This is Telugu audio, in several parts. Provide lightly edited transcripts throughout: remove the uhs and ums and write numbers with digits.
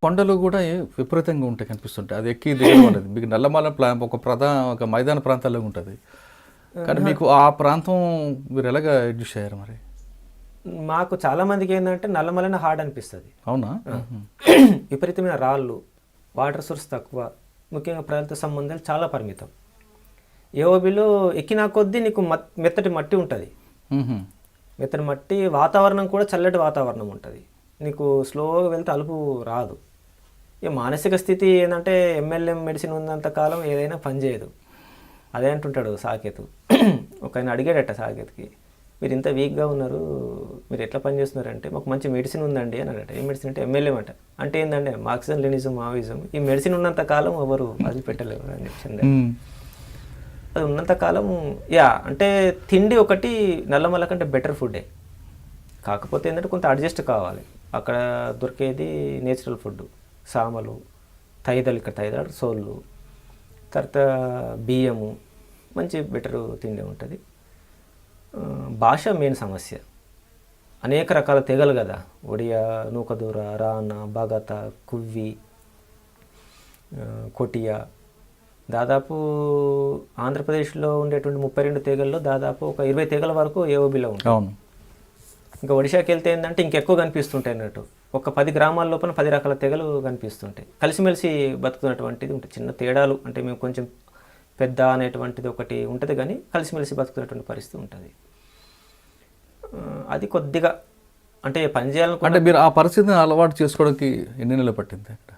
కొండలు కూడా విపరీతంగా ఉంటాయి కనిపిస్తుంటాయి. అది ఎక్కి దిగడం అనేది మీకు నల్లమల ఒక మైదాన ప్రాంతాల్లో ఉంటుంది. కానీ మీకు ఆ ప్రాంతం మీరు ఎలాగ అడ్జస్ట్ అయ్యారు మరి? మాకు చాలా మందికి ఏంటంటే నల్లమలైన హార్డ్ అనిపిస్తుంది. అవునా? విపరీతమైన రాళ్ళు, వాటర్ సోర్స్ తక్కువ, ముఖ్యంగా ప్రజలతో సంబంధాలు చాలా పరిమితం. ఏఓబిలో ఎక్కినా కొద్దీ నీకు మెత్తటి మట్టి ఉంటుంది. మెత్తటి మట్టి, వాతావరణం కూడా చల్లటి వాతావరణం ఉంటుంది. నీకు స్లోగా వెళ్తే అలుపు రాదు. ఇక మానసిక స్థితి ఏంటంటే ఎంఎల్ఎం మెడిసిన్ ఉన్నంత కాలం ఏదైనా పనిచేయదు. అదే అంటుంటాడు సాకేత్. ఒక ఆయన అడిగాడట సాకేత్కి, మీరు ఇంత వీక్గా ఉన్నారు, మీరు ఎట్లా పనిచేస్తున్నారంటే మాకు మంచి మెడిసిన్ ఉందండి అని అడట. ఏ మెడిసిన్ అంటే ఎంఎల్ఎం అంట. అంటే ఏంటంటే మార్క్సిజం లెనిజం మావిజం, ఈ మెడిసిన్ ఉన్నంత కాలం ఎవరు వదిలిపెట్టలేరు అని చెప్పి అది ఉన్నంత కాలం అంటే తిండి ఒకటి నల్లమల కంటే బెటర్ ఫుడ్డే. కాకపోతే ఏంటంటే కొంత అడ్జస్ట్ కావాలి. అక్కడ దొరికేది నేచురల్ ఫుడ్, సామలు, తైదలు, ఇక్కడ తైదాడు సోళ్ళు, తర్వాత బియ్యము, మంచి బెటరు తిండి ఉంటుంది. భాష మెయిన్ సమస్య. అనేక రకాల తెగలు కదా, ఒడియా, నూకదూర, రాన, బగత, కువ్వి, కొటియా. దాదాపు ఆంధ్రప్రదేశ్లో ఉండేటువంటి 32 తెగల్లో దాదాపు ఒక 20 తెగల వరకు ఏఓబిలో ఉంటాయి. అవును. ఇంకా ఒడిశాకి వెళ్తే ఏంటంటే ఇంకెక్కువ కనిపిస్తుంటాయి అన్నట్టు. ఒక 10 గ్రామాల లోపల 10 రకాల తెగలు కనిపిస్తుంటాయి. కలిసిమెలిసి బతుకుతున్నటువంటిది ఉంటుంది. చిన్న తేడాలు అంటే మేము కొంచెం పెద్ద అనేటువంటిది ఒకటి ఉంటుంది, కానీ కలిసిమెలిసి బతుకుతున్నటువంటి పరిస్థితి ఉంటుంది. అది కొద్దిగా అంటే పని చేయాలనుకుంటే, అంటే మీరు ఆ పరిస్థితిని అలవాటు చేసుకోవడానికి ఎన్ని నెలలు పట్టింది అక్కడ?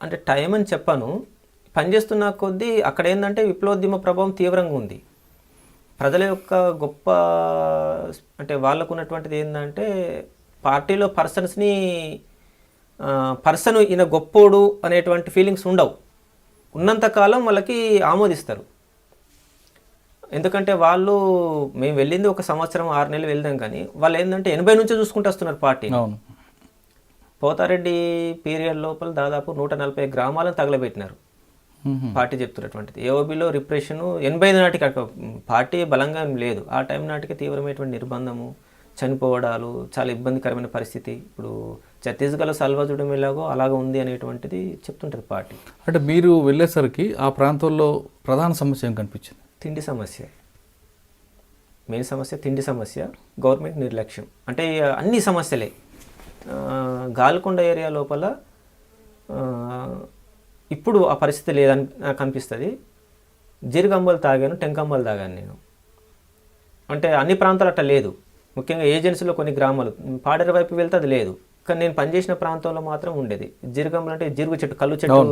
అంటే టైం అని చెప్పాను. పనిచేస్తున్న కొద్దీ అక్కడ ఏంటంటే విప్లవోద్యమ ప్రభావం తీవ్రంగా ఉంది. ప్రజల యొక్క గొప్ప అంటే వాళ్ళకు ఉన్నటువంటిది ఏంటంటే పార్టీలో పర్సన్ ఈయన గొప్పోడు అనేటువంటి ఫీలింగ్స్ ఉండవు. ఉన్నంతకాలం వాళ్ళకి ఆమోదిస్తారు. ఎందుకంటే వాళ్ళు మేము వెళ్ళింది 1 సంవత్సరం 6 నెలలు వెళ్దాం, కానీ వాళ్ళు ఏంటంటే 80 నుంచే చూసుకుంటూ వస్తున్నారు పార్టీ. పోతారెడ్డి పీరియడ్ లోపల దాదాపు 140 గ్రామాలను తగలబెట్టినారు. పార్టీ చెప్తున్నటువంటిది ఏఓబిలో రిప్రెషన్ 85 నాటికి పార్టీ బలంగా లేదు. ఆ టైం నాటికి తీవ్రమైనటువంటి నిర్బంధము, చనిపోవడాలు, చాలా ఇబ్బందికరమైన పరిస్థితి. ఇప్పుడు ఛత్తీస్గఢ్లో సల్వాజుడం ఎలాగో అలాగ ఉంది అనేటువంటిది చెప్తుంటుంది పార్టీ. అంటే మీరు వెళ్ళేసరికి ఆ ప్రాంతంలో ప్రధాన సమస్య ఏం కనిపించింది? తిండి సమస్య. మెయిన్ సమస్య తిండి సమస్య, గవర్నమెంట్ నిర్లక్ష్యం. అంటే అన్ని సమస్యలే. గాల్కొండ ఏరియా లోపల ఇప్పుడు ఆ పరిస్థితి లేదని నాకు అనిపిస్తుంది. జీరిగంబలు తాగాను, టెంకంబలు తాగాను నేను. అంటే అన్ని ప్రాంతాలు అట్లా లేదు. ముఖ్యంగా ఏజెన్సీలో కొన్ని గ్రామాలు, పాడేరు వైపు వెళ్తే అది లేదు. కానీ నేను పనిచేసిన ప్రాంతంలో మాత్రం ఉండేది. జీరిగంబలు అంటే జీరుగు చెట్టు, కళ్ళు చెట్టు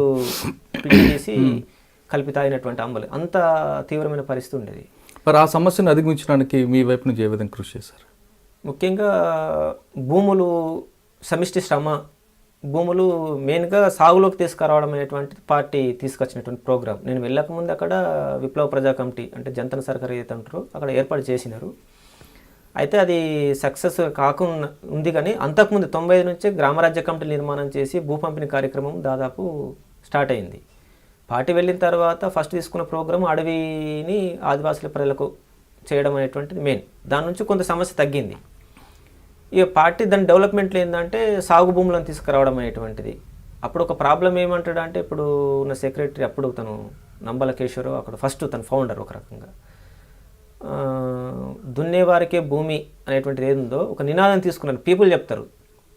పిండి తీసి కలిపి తాగినటువంటి అంబలు. అంత తీవ్రమైన పరిస్థితి ఉండేది. మరి ఆ సమస్యను అధిగమించడానికి మీ వైపు నుంచి ఏ విధంగా కృషి చేశారు? ముఖ్యంగా భూములు, సమిష్టి శ్రమ, భూములు మెయిన్గా సాగులోకి తీసుకురావడం అనేటువంటి పార్టీ తీసుకొచ్చినటువంటి ప్రోగ్రామ్. నేను వెళ్ళకముందు అక్కడ విప్లవ ప్రజా కమిటీ అంటే జంతన సర్కార్ ఏదైతే అంటారో అక్కడ ఏర్పాటు చేసినారు. అయితే అది సక్సెస్ కాకుండా ఉంది, కానీ అంతకుముందు 95 నుంచే గ్రామరాజ్య కమిటీ నిర్మాణం చేసి భూ పంపిణీ కార్యక్రమం దాదాపు స్టార్ట్ అయింది. పార్టీ వెళ్ళిన తర్వాత ఫస్ట్ తీసుకున్న ప్రోగ్రాం అడవిని ఆదివాసుల ప్రజలకు చేయడం అనేటువంటిది మెయిన్. దాని నుంచి కొంత సమస్య తగ్గింది. ఇక పార్టీ దాని డెవలప్మెంట్లో ఏంటంటే సాగు భూములను తీసుకురావడం అనేటువంటిది. అప్పుడు ఒక ప్రాబ్లం ఏమంటాడు అంటే, ఇప్పుడు ఉన్న సెక్రటరీ అప్పుడు తను నంబల కేశవరావు, అక్కడ ఫస్ట్ తను ఫౌండర్ ఒక రకంగా. దున్నేవారికే భూమి అనేటువంటిది ఏదుందో ఒక నినాదం తీసుకున్నాను. పీపుల్ చెప్తారు,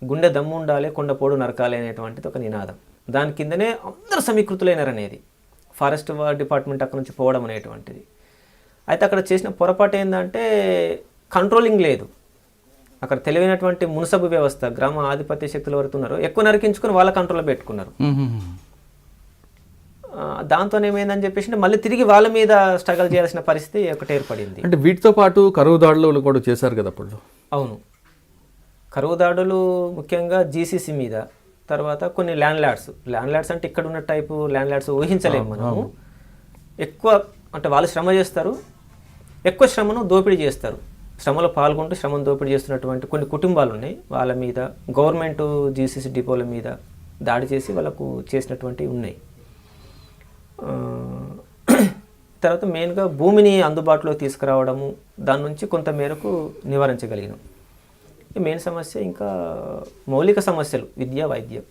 గుండె దమ్ము ఉండాలి, కొండపోడు నరకాలి అనేటువంటిది ఒక నినాదం. దాని కిందనే అందరూ సమీకృతులైనారు అనేది. ఫారెస్ట్ డిపార్ట్మెంట్ అక్కడ నుంచి పోవడం అనేటువంటిది. అయితే అక్కడ చేసిన పొరపాటు ఏంటంటే కంట్రోలింగ్ లేదు. అక్కడ తెలివైనటువంటి మున్సబు వ్యవస్థ, గ్రామ ఆధిపత్య శక్తులు ఎవరుతున్నారో ఎక్కువ నరికించుకుని వాళ్ళ కంట్రోల్లో పెట్టుకున్నారు. దాంతో ఏమైందని చెప్పేసి మళ్ళీ తిరిగి వాళ్ళ మీద స్ట్రగల్ చేయాల్సిన పరిస్థితి ఒకటి ఏర్పడింది. అంటే వీటితో పాటు కరువు దాడులు కూడా చేశారు కదా అప్పుడు? అవును, కరువు దాడులు ముఖ్యంగా జీసీసీ మీద, తర్వాత కొన్ని ల్యాండ్ ల్యాడ్స్ అంటే ఇక్కడ ఉన్న టైపు ల్యాండ్ ల్యాడ్స్ ఊహించలేము మనము. ఎక్కువ అంటే వాళ్ళు శ్రమ చేస్తారు, ఎక్కువ శ్రమను దోపిడీ చేస్తారు. శ్రమలో పాల్గొంటూ శ్రమను దోపిడీ చేస్తున్నటువంటి కొన్ని కుటుంబాలు ఉన్నాయి. వాళ్ళ మీద గవర్నమెంట్ జీసీసీ డిపోల మీద దాడి చేసి వాళ్ళకు చేసినటువంటివి ఉన్నాయి. తర్వాత మెయిన్గా భూమిని అందుబాటులో తీసుకురావడము, దాని నుంచి కొంత మేరకు నివారించగలిగినాం. మెయిన్ సమస్య ఇంకా మౌలిక సమస్యలు, విద్య, వైద్యం.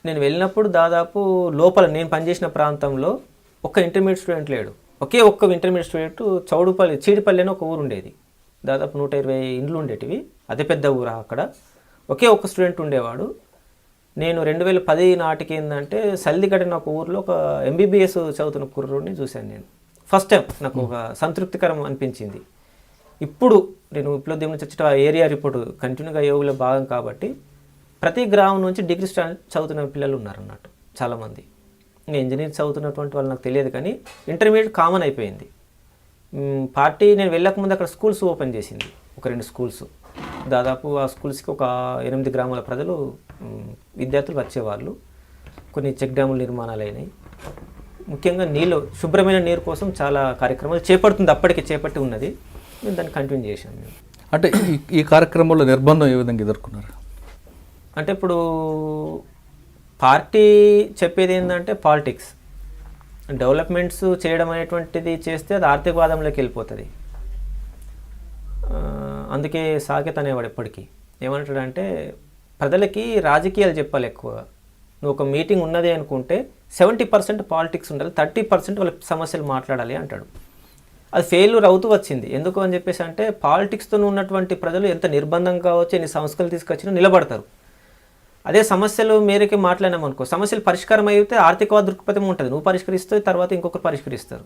నేను వెళ్ళినప్పుడు దాదాపు లోపల నేను పనిచేసిన ప్రాంతంలో ఒక్క ఇంటర్మీడియట్ స్టూడెంట్ లేడు. ఒకే ఒక్క ఇంటర్మీడియట్ స్టూడెంట్ చీడిపల్లి అని ఒక ఊరు ఉండేది. దాదాపు 120 ఇండ్లు ఉండేటివి, అదే పెద్ద ఊరు. అక్కడ ఒకే ఒక్క స్టూడెంట్ ఉండేవాడు. నేను 2010 నాటికి ఏంటంటే సల్దిగడ్డ అని ఒక ఊర్లో ఒక MBBS చదువుతున్న కుర్రోడిని చూశాను నేను. ఫస్ట్ టైం నాకు ఒక సంతృప్తికరం అనిపించింది. ఇప్పుడు నేను విప్లవోద్యమం నుంచి వచ్చిన ఏరియా రిపోర్ట్ కంటిన్యూగా యోగులో భాగం కాబట్టి ప్రతి గ్రామం నుంచి డిగ్రీ చదువుతున్న పిల్లలు ఉన్నారన్నట్టు చాలామంది. ఇంకా ఇంజనీరింగ్ చదువుతున్నటువంటి వాళ్ళు నాకు తెలియదు, కానీ ఇంటర్మీడియట్ కామన్ అయిపోయింది. పార్టీ నేను వెళ్ళకముందు అక్కడ స్కూల్స్ ఓపెన్ చేసింది, ఒక 2 స్కూల్స్. దాదాపు ఆ స్కూల్స్కి ఒక 8 గ్రామాల ప్రజలు విద్యార్థులు వచ్చేవాళ్ళు. కొన్ని చెక్ డ్యాముల నిర్మాణాలు అయినాయి. ముఖ్యంగా శుభ్రమైన నీరు కోసం చాలా కార్యక్రమాలు అప్పటికి చేపట్టి ఉన్నది. మేము దాన్ని కంటిన్యూ చేశాను. మేము అంటే ఈ కార్యక్రమంలో నిర్బంధం ఏ విధంగా ఎదుర్కొన్నారు? అంటే ఇప్పుడు పార్టీ చెప్పేది ఏంటంటే పాలిటిక్స్ డెవలప్మెంట్స్ చేయడం అనేటువంటిది చేస్తే అది ఆర్థికవాదంలోకి వెళ్ళిపోతుంది. అందుకే సాకేత్ అనేవాడు ఎప్పటికీ ఏమంటాడంటే, ప్రజలకి రాజకీయాలు చెప్పాలి ఎక్కువగా. నువ్వు ఒక మీటింగ్ ఉన్నది అనుకుంటే 70% పాలిటిక్స్ ఉండాలి, 30% వాళ్ళ సమస్యలు మాట్లాడాలి అంటాడు. అది ఫెయిల్యూర్ అవుతూ వచ్చింది. ఎందుకు అని చెప్పేసి అంటే పాలిటిక్స్తో ఉన్నటువంటి ప్రజలు ఎంత నిర్బంధంగా వచ్చి ఎన్ని సంస్కరణలు తీసుకొచ్చినా నిలబడతారు. అదే సమస్యలు మేరకే మాట్లాడినాం అనుకో, సమస్యలు పరిష్కారం అయితే ఆర్థికవాద దృక్పథం ఉంటుంది. నువ్వు పరిష్కరిస్తే తర్వాత ఇంకొకరు పరిష్కరిస్తారు.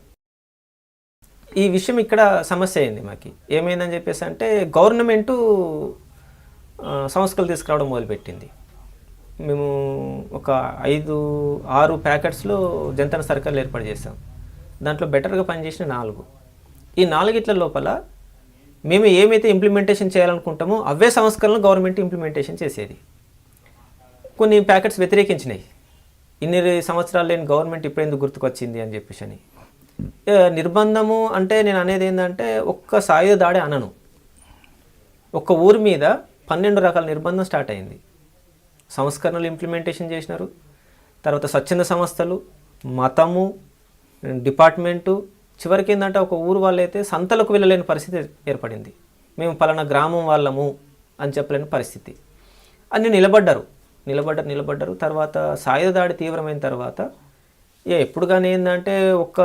ఈ విషయం ఇక్కడ సమస్య అయింది మాకు. ఏమైందని చెప్పేసి అంటే గవర్నమెంటు సంస్కరణలు తీసుకురావడం మొదలుపెట్టింది. మేము ఒక 5-6 ప్యాకెట్స్లో జంతన సర్కిల్ ఏర్పాటు చేసాం. దాంట్లో బెటర్గా పనిచేసిన 4. ఈ 4 లోపల మేము ఏమైతే ఇంప్లిమెంటేషన్ చేయాలనుకుంటామో అవే సంస్కరణలు గవర్నమెంట్ ఇంప్లిమెంటేషన్ చేసేది. కొన్ని ప్యాకెట్స్ వ్యతిరేకించినాయి. ఇన్ని సంవత్సరాలు లేని గవర్నమెంట్ ఇప్పుడు ఎందుకు గుర్తుకొచ్చింది అని చెప్పేసి అని. నిర్బంధము అంటే నేను అనేది ఏంటంటే ఒక్క సాయుధ దాడి అనను. ఒక్క ఊరి మీద 12 రకాల నిర్బంధం స్టార్ట్ అయింది. సంస్కరణలు ఇంప్లిమెంటేషన్ చేసినారు. తర్వాత స్వచ్ఛంద సంస్థలు, మతము, డిపార్ట్మెంటు, చివరికి ఏంటంటే ఒక ఊరు వాళ్ళైతే సంతలకు వెళ్ళలేని పరిస్థితి ఏర్పడింది. మేము పలానా గ్రామం వాళ్ళము అని చెప్పలేని పరిస్థితి. అన్నీ నిలబడ్డారు. తర్వాత సాయుధ దాడి తీవ్రమైన తర్వాత ఎప్పుడు కానీ ఏంటంటే ఒక్క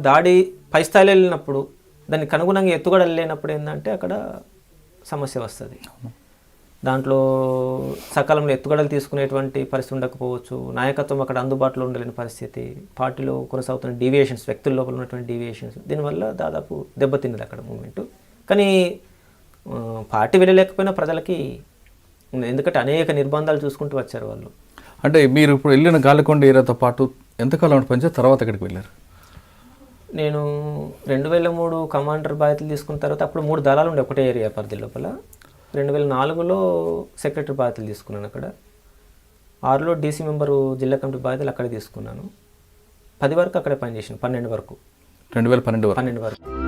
దాడి పై స్థాయిలో వెళ్ళినప్పుడు దానికి అనుగుణంగా ఎత్తుగడలు లేనప్పుడు ఏంటంటే అక్కడ సమస్య వస్తుంది. దాంట్లో సకాలంలో ఎత్తుగడలు తీసుకునేటువంటి పరిస్థితి ఉండకపోవచ్చు. నాయకత్వం అక్కడ అందుబాటులో ఉండలేని పరిస్థితి, పార్టీలో కొనసాగుతున్న డీవియేషన్స్, వ్యక్తుల లోపల ఉన్నటువంటి డీవియేషన్స్, దీనివల్ల దాదాపు దెబ్బతిన్నది అక్కడ మూమెంటు. కానీ పార్టీ వెళ్ళలేకపోయినా ప్రజలకి, ఎందుకంటే అనేక నిర్బంధాలు చూసుకుంటూ వచ్చారు వాళ్ళు. అంటే మీరు ఇప్పుడు వెళ్ళిన గాలికొండ ఏరియాతో పాటు ఎంతకాలం పనిచేసి తర్వాత ఎక్కడికి వెళ్ళారు? నేను 2003 కమాండర్ బాధ్యతలు తీసుకున్న తర్వాత అప్పుడు 3 దళాలు ఉండే ఒకటే ఏరియా పరిధి లోపల. 2004లో సెక్రటరీ బాధ్యతలు తీసుకున్నాను అక్కడ. 6లో DC మెంబరు జిల్లా కమిటీ బాధ్యతలు అక్కడే తీసుకున్నాను. 10 వరకు అక్కడే పనిచేసాను, 12 వరకు. 2012 వరకు.